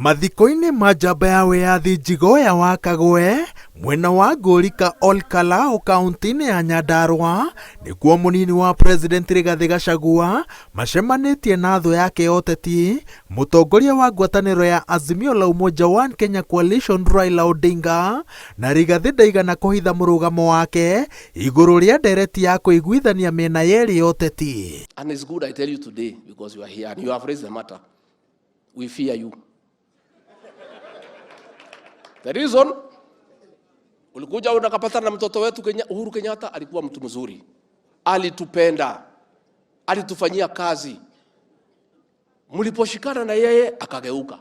Mathiko-inĩ ma njamba ya wĩyathi Njigoya wa Kagwe mwena wa Ngũrika Olkala kaunti-inĩ ya Nyandarua nĩkuo mũnini wa president Rigathi Gachagua macemanĩtie na thũ yake ya ũteti mũtongoria wa ngwatanĩro ya Azimio la Umoja One Kenya Coalition Raila Odinga na Rigathi ndaigana kũhitha mũrũgamo wake igũrũ rĩa ndereti ya kũiguithania mĩena yerĩ ya ũteti. And it's good I tell you today because you are here and you have raised the matter. We fear you. The reason ulikuja unakapata na mtoto wetu Uhuru Kenyatta alikuwa mtu mzuri. Alitupenda. Alitufanyia kazi. Mliposhikana na yeye akageuka.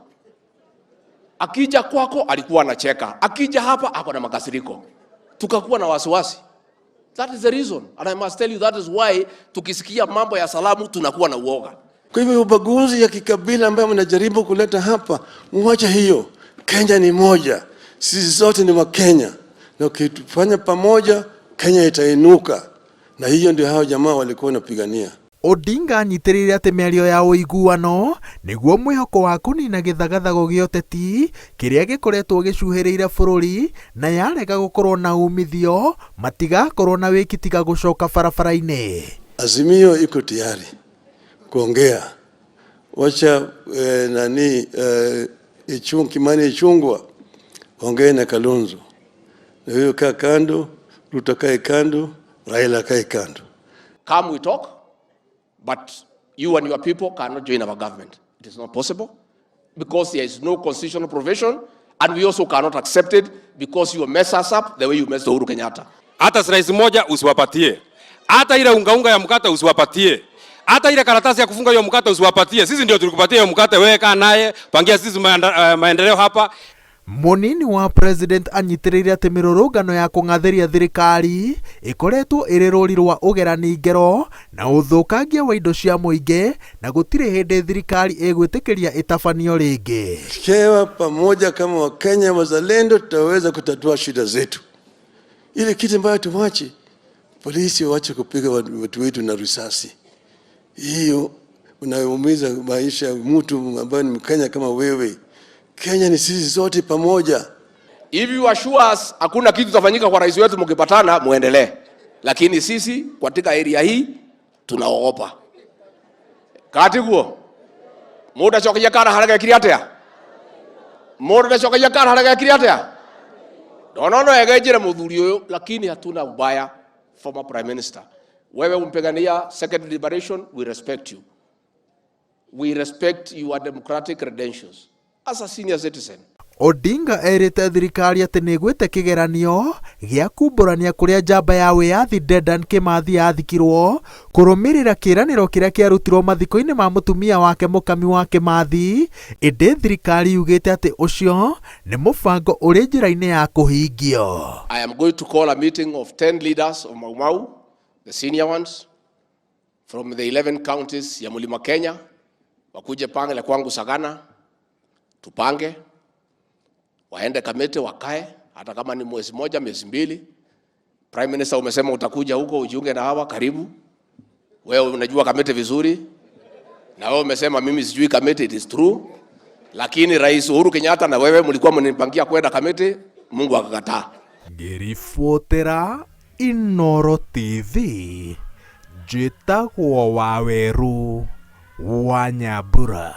Akija kwako alikuwa anacheka. Akija hapa ako na makasiriko. Tukakuwa na wasiwasi. That is the reason. And I must tell you that is why tukisikia mambo ya salamu tunakuwa na uoga. Kwa hivyo ubaguzi ya kikabila ambayo mnajaribu kuleta hapa, mwache hiyo. Kenya ni moja. Sisi zote ni Wakenya. Na ukifanya pamoja, Kenya itainuka. Na hiyo ndio hao jamaa walikuwa wanapigania. Odinga anyitĩrĩire atĩ mĩario ya ũiguano nĩguo mwĩhoko wa kũnina gĩthagathago gĩa ũteti kĩrĩa gĩkoretwo gĩcuhĩrĩire bũrũri na yarega gũkorwo na umithio matigakorwo na wĩkitiga gũcoka barabara-inĩ. Azimio iko tayari kuongea. Wacha Kimani Ichung'wah ongea na Kalonzo. Na hiyo kaa kando, Ruto kae kando, Raila kae kando. Come we talk, but you and your people cannot join our government. It is not possible because there is no constitutional provision and we also cannot accept it because you mess us up the way you messed Uhuru Kenyatta. Hata slice moja usiwapatie. Hata ile unga ya mkate usiwapatie. Hata ile karatasi ya kufunga hiyo mkate usiwapatie. Sisi ndio tulikupatia hiyo mkate, wewe kaa naye, pangia sisi maendeleo hapa. Munini wa president anyitĩrĩire atĩ mĩrũrũngano ya kũng'athĩria thirikari ĩkoretwo ĩrĩ rũri rwa ũgerani ngero na ũthũkangia wa indo cia mũingĩ na gũtirĩ hĩndĩ thirikari ĩgwĩtĩkĩria ĩtabanio rĩngĩ. Tukiwa pamoja kama Wakenya wazalendo tutaweza kutatua shida zetu. Ile kitu ambayo tuwache polisi waache kupiga watu wetu na risasi. Hiyo unaumiza maisha ya mtu ambaye ni Mkenya kama wewe. Kenya ni sisi zote pamoja. If you assure us hakuna kitu tafanyika kwa rais wetu mkipatana muendelee. Lakini sisi katika area hii tunaogopa. Katiguo. Muda chokia kana haraka kiriatea. Muda chokia kana haraka kiriatea. No egejire muthuri uyu lakini hatuna ubaya former prime minister. Wewe umpigania second liberation, we respect you. We respect your democratic credentials as a senior citizen. Odinga erĩte thirikari atĩ nĩ ĩgwĩte kĩgeranio gĩa kumbũrania kũrĩa njamba ya wĩyathi Dedan Kimathi yathikirwo kũrũmĩrĩra kĩĩranĩro kĩrĩa kĩarutirwo mathiko-inĩ ma mũtumia wake mũkami wa Kimathi. Ĩndĩ thirikari yugĩte atĩ ũcio nĩ mũbango ũrĩ njĩra-inĩ ya kũhingio. I am going to call a meeting of 10 leaders of Mau Mau, the senior ones from the 11 counties ya Mlima Kenya, wakuje pange kwangu Sagana, tupange waende kamete wakae hata kama ni mwezi moja mwezi mbili. Prime Minister umesema utakuja huko ujiunge na hawa, karibu. Wewe unajua kamete vizuri na wewe umesema mimi sijui kamete, it is true. Lakini Rais Uhuru Kenyatta na wewe mlikuwa mnipangia kwenda kamete, Mungu akakataa. Ngĩribotera Inooro TV njĩtagwo Waweru wa Nyambura.